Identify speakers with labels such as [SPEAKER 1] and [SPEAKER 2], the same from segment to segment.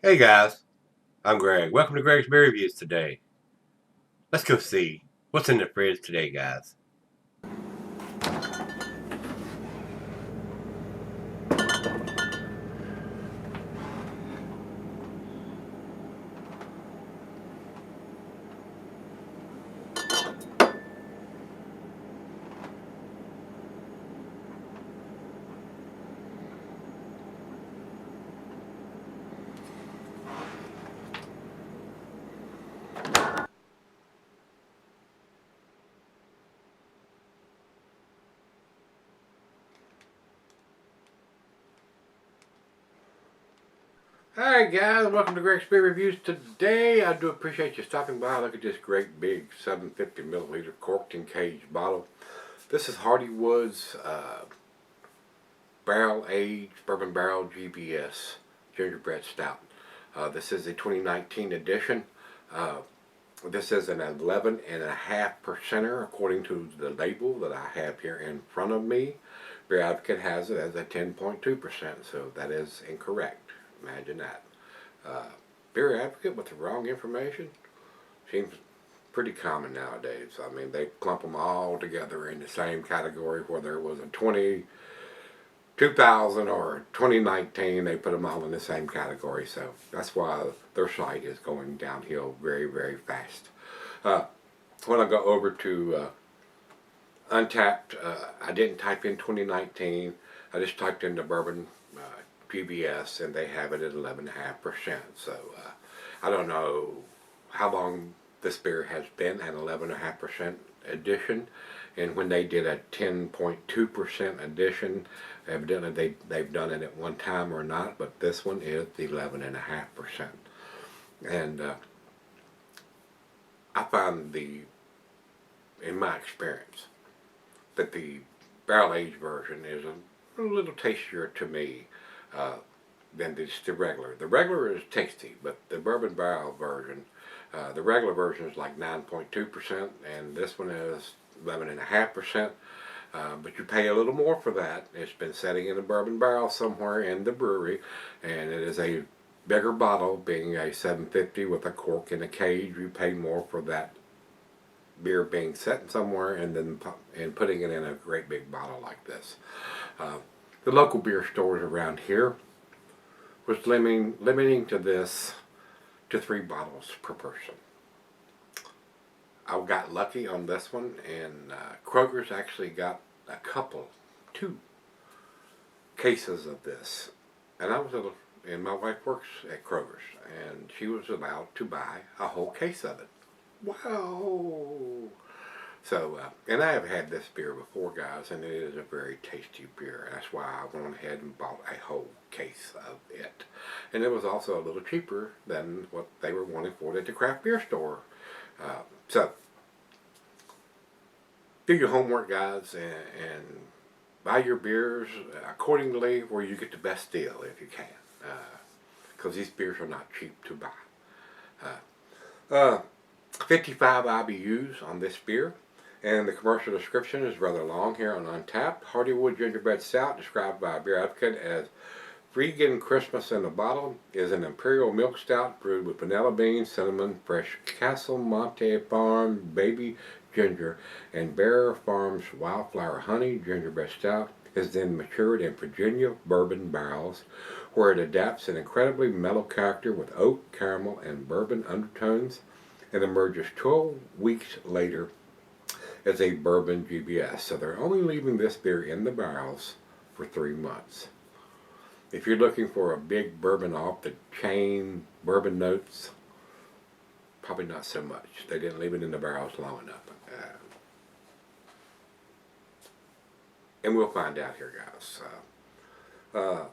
[SPEAKER 1] Hey guys, I'm Greg. Welcome to Gregsbeerreviews today. Let's go see what's in the fridge today, guys. Alright guys, welcome to Gregsbeerreviews today. I do appreciate you stopping by. Look at this great big 750 milliliter corked and caged bottle. This is Hardywood's barrel aged bourbon barrel GBS gingerbread stout. This is a 2019 edition. This is an 11.5%er according to the label that I have here in front of me. Beer Advocate has it as a 10.2%, so that is incorrect. Imagine that. Beer Advocate with the wrong information seems pretty common nowadays. I mean, they clump them all together in the same category, whether it was a 2000 or 2019, they put them all in the same category. So that's why their site is going downhill very, very fast. When I go over to Untapped, I didn't type in 2019. I just typed in the Bourbon GBS, and they have it at 11.5%. So I don't know how long this beer has been an 11.5% edition, and when they did a 10.2% edition, evidently they've done it at one time or not, but this one is 11.5%. And I find in my experience, that the barrel aged version is a little tastier to me than just the regular. The regular is tasty, but the bourbon barrel version, the regular version is like 9.2%, and this one is 11.5%. But you pay a little more for that. It's been sitting in a bourbon barrel somewhere in the brewery, and it is a bigger bottle, being a 750 with a cork in a cage. You pay more for that beer being set somewhere and then putting it in a great big bottle like this. The local beer stores around here was limiting to this to 3 bottles per person. I got lucky on this one, and Kroger's actually got two cases of this. And and my wife works at Kroger's, and she was allowed to buy a whole case of it. Wow! So, and I have had this beer before, guys, and it is a very tasty beer. That's why I went ahead and bought a whole case of it. And it was also a little cheaper than what they were wanting for it at the craft beer store. So, do your homework, guys, and buy your beers accordingly where you get the best deal if you can. Because these beers are not cheap to buy. 55 IBUs on this beer. And the commercial description is rather long here on Untapped. Hardywood Gingerbread Stout, described by Beer Advocate as Vegan Christmas in a Bottle, is an imperial milk stout brewed with vanilla beans, cinnamon, fresh Castle Monte Farm baby ginger, and Bear Farms wildflower honey. Gingerbread Stout is then matured in Virginia bourbon barrels, where it adapts an incredibly mellow character with oak, caramel, and bourbon undertones, and emerges 12 weeks later as a Bourbon GBS. So they're only leaving this beer in the barrels for 3 months. If you're looking for a big bourbon off the chain bourbon notes, probably not so much. They didn't leave it in the barrels long enough. And we'll find out here, guys.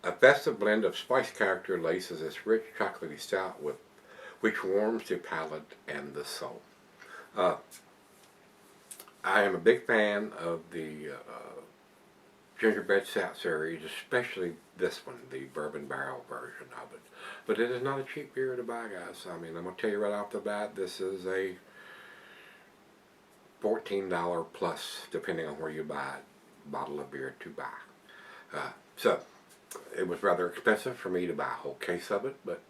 [SPEAKER 1] A festive blend of spice character laces this rich chocolatey stout which warms the palate and the soul. I am a big fan of the Gingerbread Stout series, especially this one, the bourbon barrel version of it. But it is not a cheap beer to buy, guys. I mean, I'm going to tell you right off the bat, this is a $14 plus, depending on where you buy it, bottle of beer to buy. So, it was rather expensive for me to buy a whole case of it, but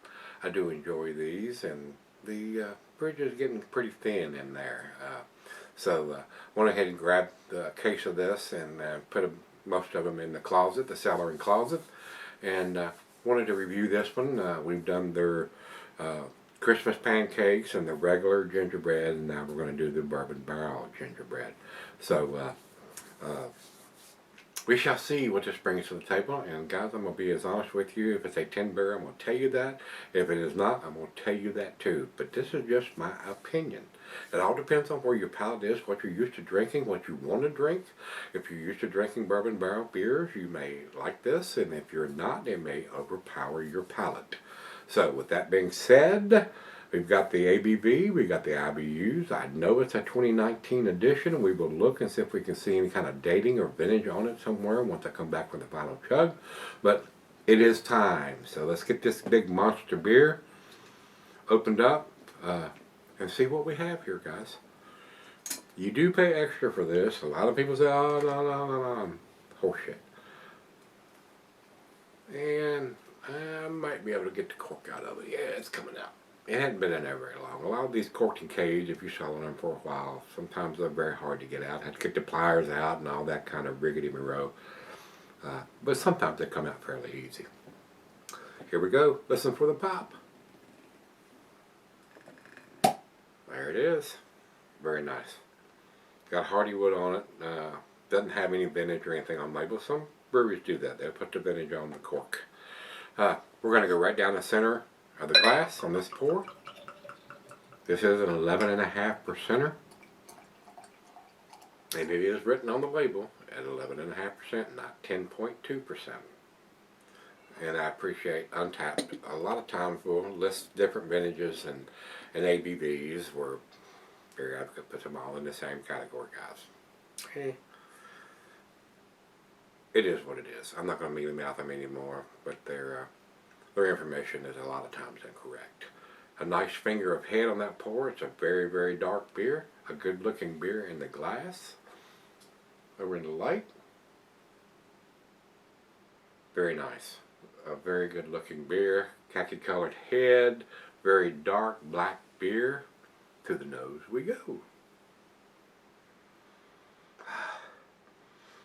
[SPEAKER 1] I do enjoy these, and the bridge is getting pretty thin in there. So went ahead and grabbed a case of this and put most of them in the closet, the celery closet, and wanted to review this one. We've done their Christmas pancakes and the regular gingerbread, and now we're going to do the bourbon barrel gingerbread. So we shall see what this brings to the table, and guys, I'm going to be as honest with you. If it's a 10 beer, I'm going to tell you that. If it is not, I'm going to tell you that too. But this is just my opinion. It all depends on where your palate is, what you're used to drinking, what you want to drink. If you're used to drinking bourbon barrel beers, you may like this, and if you're not, it may overpower your palate. So with that being said, we've got the ABV, we've got the IBUs. I know it's a 2019 edition. We will look and see if we can see any kind of dating or vintage on it somewhere once I come back from the final chug. But it is time. So let's get this big monster beer opened up and see what we have here, guys. You do pay extra for this. A lot of people say, oh, no, horseshit. And I might be able to get the cork out of it. Yeah, it's coming out. It hadn't been in there very long. A lot of these corked and caged, if you sell them for a while, sometimes they're very hard to get out. Had to get the pliers out and all that kind of riggedy-me-row. But sometimes they come out fairly easy. Here we go. Listen for the pop. There it is. Very nice. Got Hardywood on it. Doesn't have any vintage or anything on label. Some breweries do that. They'll put the vintage on the cork. We're going to go right down the center of the glass on this pour. This is an 11.5%er, and it is written on the label at 11.5%, not 10.2%. And I appreciate Untapped. A lot of times we'll list different vintages and ABVs where Beer Advocate puts them all in the same category, guys. Okay. It is what it is. I'm not going to mealy mouth them anymore, but their information is a lot of times incorrect. A nice finger of head on that pour. It's a very, very dark beer. A good looking beer in the glass. Over in the light. Very nice. A very good looking beer. Khaki colored head. Very dark black beer. To the nose we go.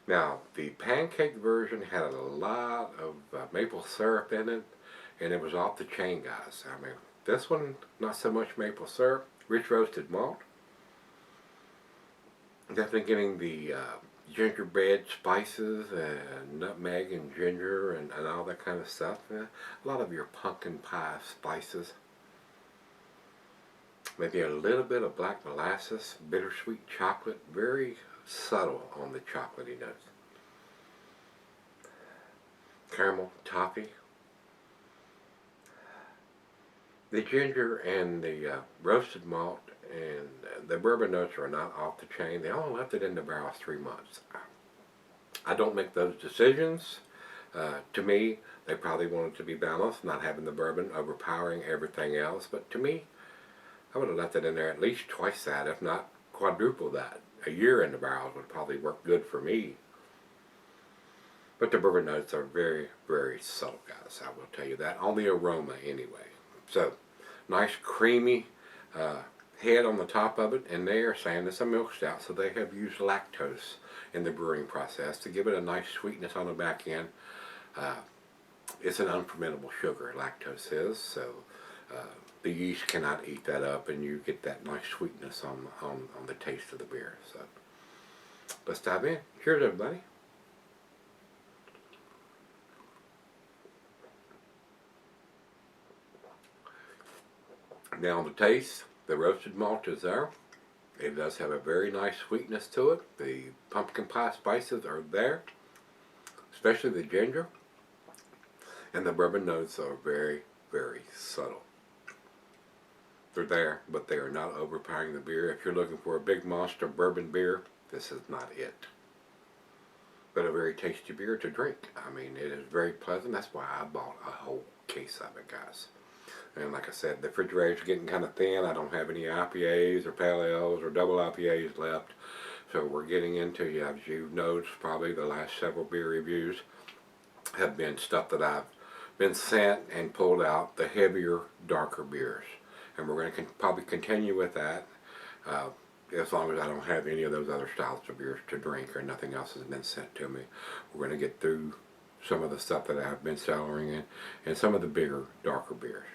[SPEAKER 1] Now, the pancake version had a lot of maple syrup in it, and it was off the chain, guys. I mean, this one, not so much maple syrup, rich roasted malt. Definitely getting the gingerbread spices and nutmeg and ginger and all that kind of stuff. A lot of your pumpkin pie spices. Maybe a little bit of black molasses, bittersweet chocolate, very subtle on the chocolatey notes. Caramel, toffee. The ginger and the roasted malt and the bourbon notes are not off the chain. They only left it in the barrel 3 months. I don't make those decisions. To me, they probably wanted to be balanced, not having the bourbon overpowering everything else. But to me, I would have left it in there at least twice that, if not quadruple that. A year in the barrels would probably work good for me. But the bourbon notes are very, very subtle, guys. I will tell you that. On the aroma, anyway. So, nice creamy head on the top of it. And they are saying it's a milk stout, so they have used lactose in the brewing process to give it a nice sweetness on the back end. It's an unfermentable sugar, lactose is. So, the yeast cannot eat that up, and you get that nice sweetness on the taste of the beer. So let's dive in. Cheers, everybody. Now on the taste, the roasted malt is there. It does have a very nice sweetness to it. The pumpkin pie spices are there, especially the ginger. And the bourbon notes are very, very subtle. They're there, but they are not overpowering the beer. If you're looking for a big monster bourbon beer, this is not it. But a very tasty beer to drink. I mean, it is very pleasant. That's why I bought a whole case of it, guys. And like I said, the refrigerator's getting kind of thin. I don't have any IPAs or pale ales or double IPAs left. So we're getting into, as you've noticed, probably the last several beer reviews. have been stuff that I've been sent and pulled out, the heavier, darker beers. And we're going to probably continue with that uh, as long as I don't have any of those other styles of beers to drink or nothing else has been sent to me. We're going to get through some of the stuff that I've been cellaring in and some of the bigger, darker beers.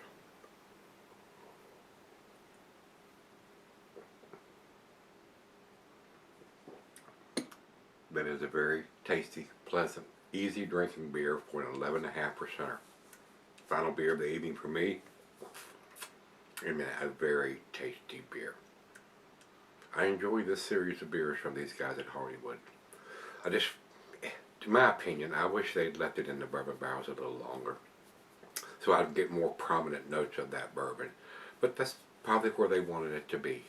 [SPEAKER 1] That is a very tasty, pleasant, easy drinking beer for an 11.5%er. Final beer of the evening for me, and a very tasty beer. I enjoy this series of beers from these guys at Hardywood. To my opinion, I wish they'd left it in the bourbon barrels a little longer, so I'd get more prominent notes of that bourbon. But that's probably where they wanted it to be.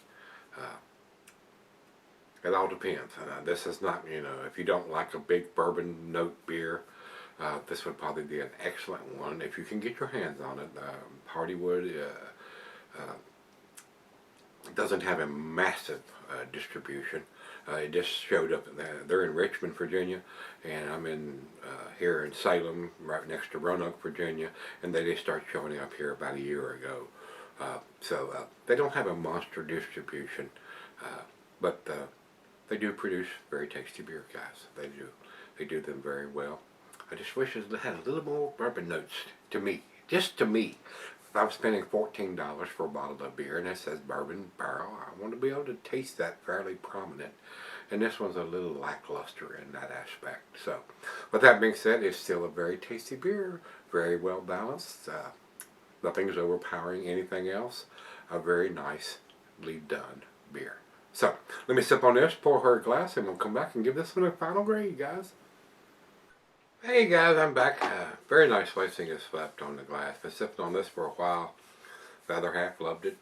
[SPEAKER 1] It all depends. This is not, if you don't like a big bourbon note beer, this would probably be an excellent one if you can get your hands on it. Hardywood doesn't have a massive distribution. It just showed up. They're in Richmond, Virginia, and I'm in here in Salem, right next to Roanoke, Virginia, and they just started showing up here about a year ago. So they don't have a monster distribution, but they do produce very tasty beer, guys. They do. They do them very well. I just wish it had a little more bourbon notes to me. Just to me. If I'm spending $14 for a bottle of beer and it says bourbon barrel, I want to be able to taste that fairly prominent. And this one's a little lackluster in that aspect. So, with that being said, it's still a very tasty beer. Very well balanced. Nothing's overpowering anything else. A very nicely done beer. So, let me sip on this, pour her a glass, and we'll come back and give this one a final grade, guys. Hey guys, I'm back. Very nice lacing is left on the glass. Been sipping on this for a while. The other half loved it.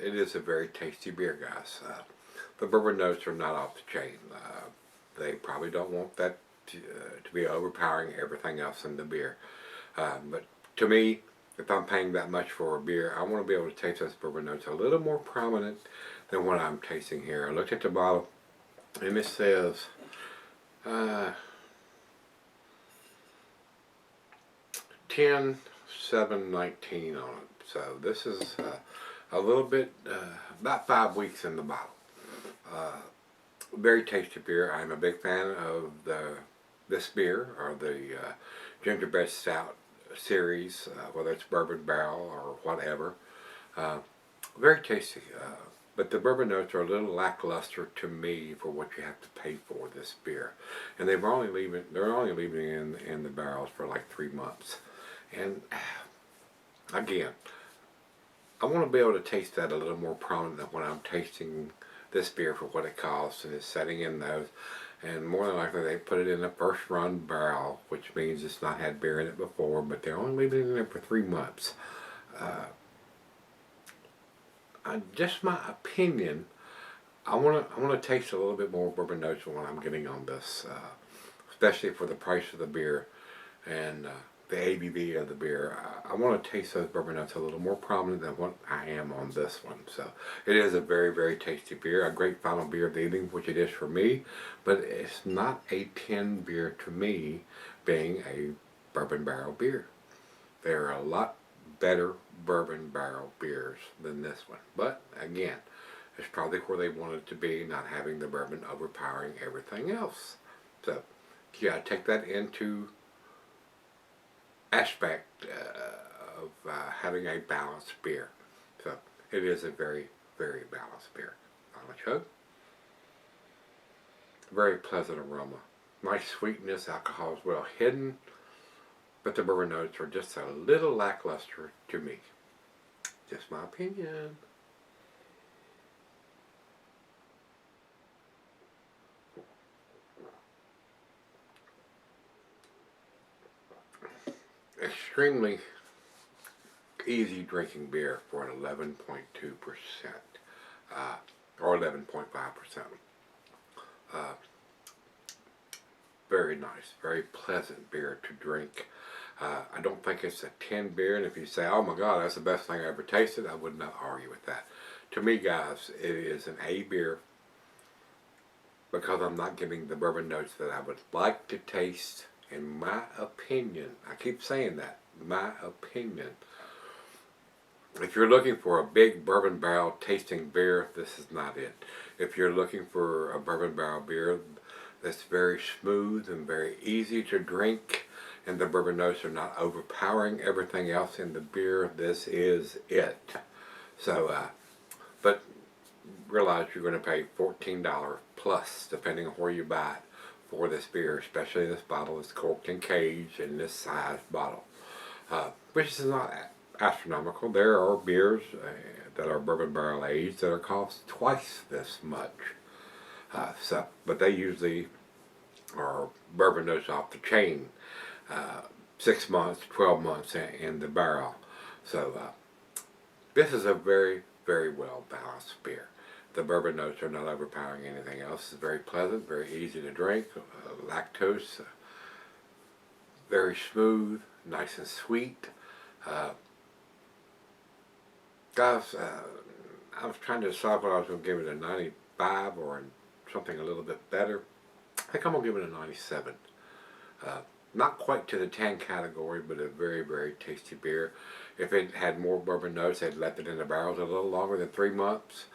[SPEAKER 1] It is a very tasty beer, guys. The bourbon notes are not off the chain. They probably don't want that to be overpowering everything else in the beer. But to me, if I'm paying that much for a beer, I want to be able to taste those bourbon notes a little more prominent than what I'm tasting here. I looked at the bottle, and it says 10/7/19 on it. So this is a little bit, about 5 weeks in the bottle. Very tasty beer. I'm a big fan of this beer, or the Gingerbread Stout series, whether it's bourbon barrel or whatever. Very tasty. But the bourbon notes are a little lackluster to me for what you have to pay for this beer. And they're only leaving in the barrels for like 3 months. And again, I want to be able to taste that a little more prominent than when I'm tasting this beer for what it costs and it's setting in those. And more than likely they put it in a first run barrel, which means it's not had beer in it before, but they're only leaving it in there for 3 months. Just my opinion, I want to taste a little bit more bourbon notes than what I'm getting on this, especially for the price of the beer and the ABV of the beer. I want to taste those bourbon notes a little more prominent than what I am on this one. So it is a very, very tasty beer, a great final beer of the evening, which it is for me, but it's not a 10 beer to me, being a bourbon barrel beer. There are a lot better bourbon barrel beers than this one, but again, it's probably where they want it to be, not having the bourbon overpowering everything else. So you gotta take that into aspect of having a balanced beer. So it is a very, very balanced beer. Final chug. Very pleasant aroma, nice sweetness. Alcohol is well hidden, but the bourbon notes are just a little lackluster to me. Just my opinion. Extremely easy drinking beer for an 11.2%, or 11.5%. Very nice, very pleasant beer to drink. I don't think it's a 10 beer, and if you say, oh my God, that's the best thing I ever tasted, I would not argue with that. To me, guys, it is an A beer because I'm not getting the bourbon notes that I would like to taste in my opinion, I keep saying that, my opinion, if you're looking for a big bourbon barrel tasting beer, this is not it. If you're looking for a bourbon barrel beer that's very smooth and very easy to drink, and the bourbon notes are not overpowering everything else in the beer, this is it. So, but realize you're going to pay $14 plus, depending on where you buy it, for this beer, especially this bottle is corked and caged in this size bottle, which is not astronomical. There are beers that are bourbon barrel aged that are cost twice this much. But they usually are bourbon notes off the chain, 6 months, 12 months in the barrel. So this is a very, very well balanced beer. The bourbon notes are not overpowering anything else. It's very pleasant, very easy to drink, lactose, very smooth, nice and sweet. Guys, I was trying to decide whether I was going to give it a 95 or something a little bit better. I think I'm going to give it a 97. Not quite to the 10 category, but a very, very tasty beer. If it had more bourbon notes, they'd left it in the barrels a little longer than 3 months.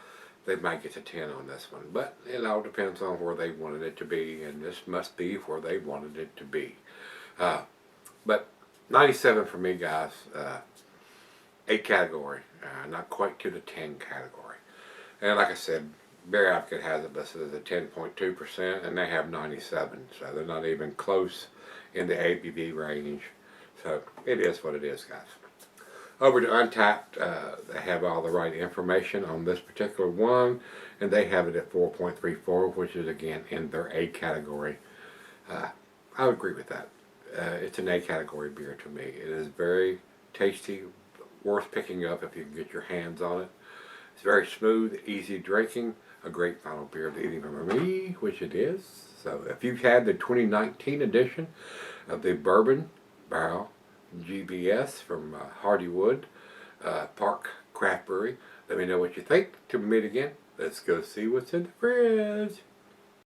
[SPEAKER 1] They might get to 10 on this one. But it all depends on where they wanted it to be, and this must be where they wanted it to be. But 97 for me, guys. 8 category. Not quite to the 10 category. And like I said, Beer Advocate has it listed as a 10.2%, and they have 97. So they're not even close in the ABV range. So it is what it is, guys. Over to Untapped, they have all the right information on this particular one, and they have it at 4.34, which is again in their A category. I would agree with that. It's an A category beer to me. It is very tasty, worth picking up if you can get your hands on it. It's very smooth, easy drinking, a great final beer of the evening for me, which it is. So if you've had the 2019 edition of the Bourbon GBS from Hardywood Park Craft Brewery, let me know what you think. Till we meet again, let's go see what's in the fridge.